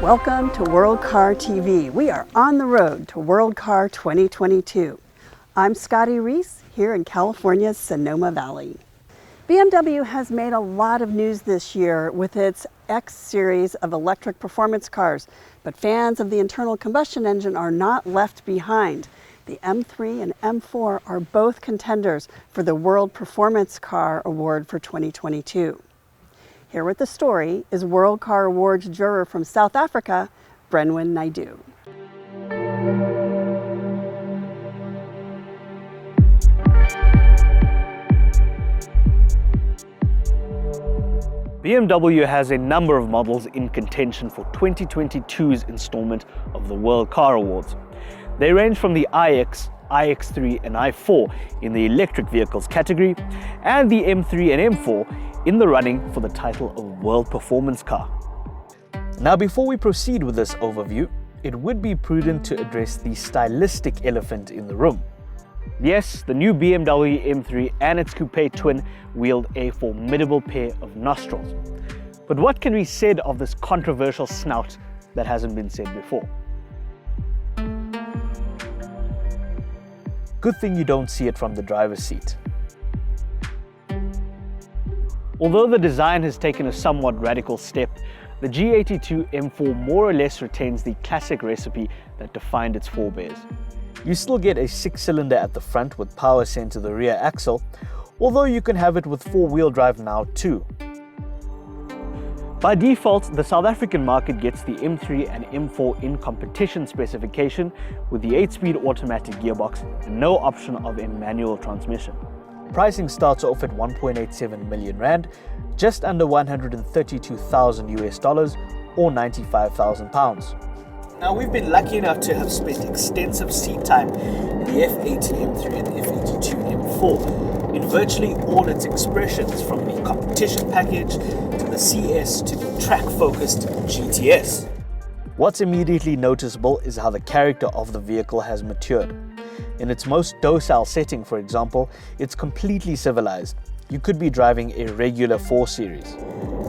Welcome to World Car TV. We are on the road to World Car 2022. I'm Scotty Reese here in California's Sonoma Valley. BMW has made a lot of news this year with its X series of electric performance cars, but fans of the internal combustion engine are not left behind. The M3 and M4 are both contenders for the World Performance Car Award for 2022. Here with the story is World Car Awards juror from South Africa, Brenwyn Naidoo. BMW has a number of models in contention for 2022's installment of the World Car Awards. They range from the iX, iX3 and i4 in the electric vehicles category, and the M3 and M4 in the running for the title of World Performance Car. Now, before we proceed with this overview, it would be prudent to address the stylistic elephant in the room. Yes, the new BMW M3 and its coupe twin wield a formidable pair of nostrils. But what can be said of this controversial snout that hasn't been said before? Good thing you don't see it from the driver's seat. Although the design has taken a somewhat radical step, the G82 M4 more or less retains the classic recipe that defined its forebears. You still get a 6-cylinder at the front with power sent to the rear axle, although you can have it with 4-wheel drive now too. By default, the South African market gets the M3 and M4 in competition specification with the 8-speed automatic gearbox and no option of a manual transmission. Pricing starts off at 1.87 million rand, just under 132,000 US dollars or 95,000 pounds. Now, we've been lucky enough to have spent extensive seat time in the F80 M3 and the F82 M4 in virtually all its expressions, from the competition package to the CS to the track-focused GTS. What's immediately noticeable is how the character of the vehicle has matured. In its most docile setting, for example, it's completely civilized. You could be driving a regular 4 Series.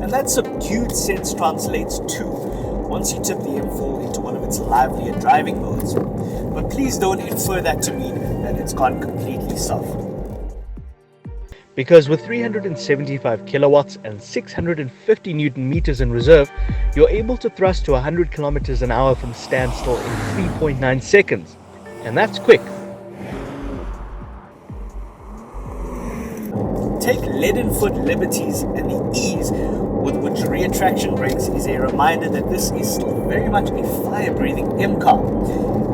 And that subdued sense translates too, once you tip the M4 into one of its livelier driving modes. But please don't infer that to mean that it's gone completely soft. Because with 375 kilowatts and 650 Newton meters in reserve, you're able to thrust to 100 kilometers an hour from standstill in 3.9 seconds. And that's quick. Take leaden-foot liberties, and the ease with which rear traction brakes is a reminder that this is still very much a fire-breathing M car.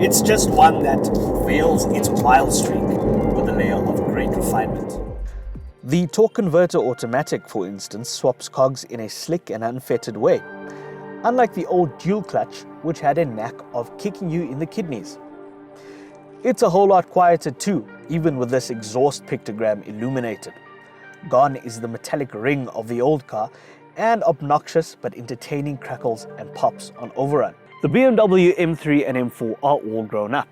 It's just one that veils its wild streak with a layer of great refinement. The torque converter automatic, for instance, swaps cogs in a slick and unfettered way, unlike the old dual clutch, which had a knack of kicking you in the kidneys. It's a whole lot quieter too, even with this exhaust pictogram illuminated. Gone is the metallic ring of the old car and obnoxious but entertaining crackles and pops on overrun. The BMW M3 and M4 are all grown up,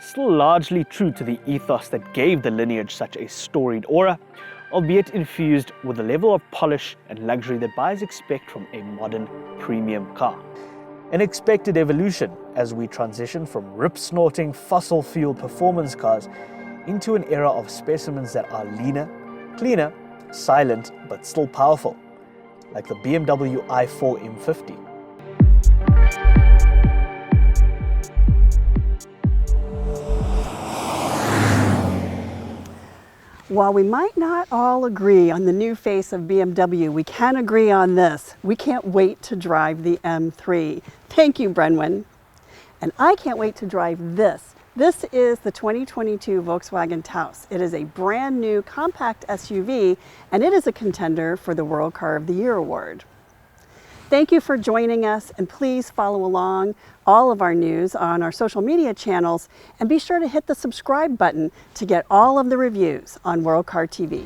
still largely true to the ethos that gave the lineage such a storied aura, albeit infused with a level of polish and luxury that buyers expect from a modern premium car. An expected evolution as we transition from rip-snorting fossil fuel performance cars into an era of specimens that are leaner, cleaner, silent but still powerful, like the BMW i4 M50. While we might not all agree on the new face of BMW, we can agree on this. We can't wait to drive the M3. Thank you, Brenwyn. And I can't wait to drive this. This is the 2022 Volkswagen Taos. It is a brand new compact SUV, and it is a contender for the World Car of the Year award. Thank you for joining us, and please follow along all of our news on our social media channels, and be sure to hit the subscribe button to get all of the reviews on World Car TV.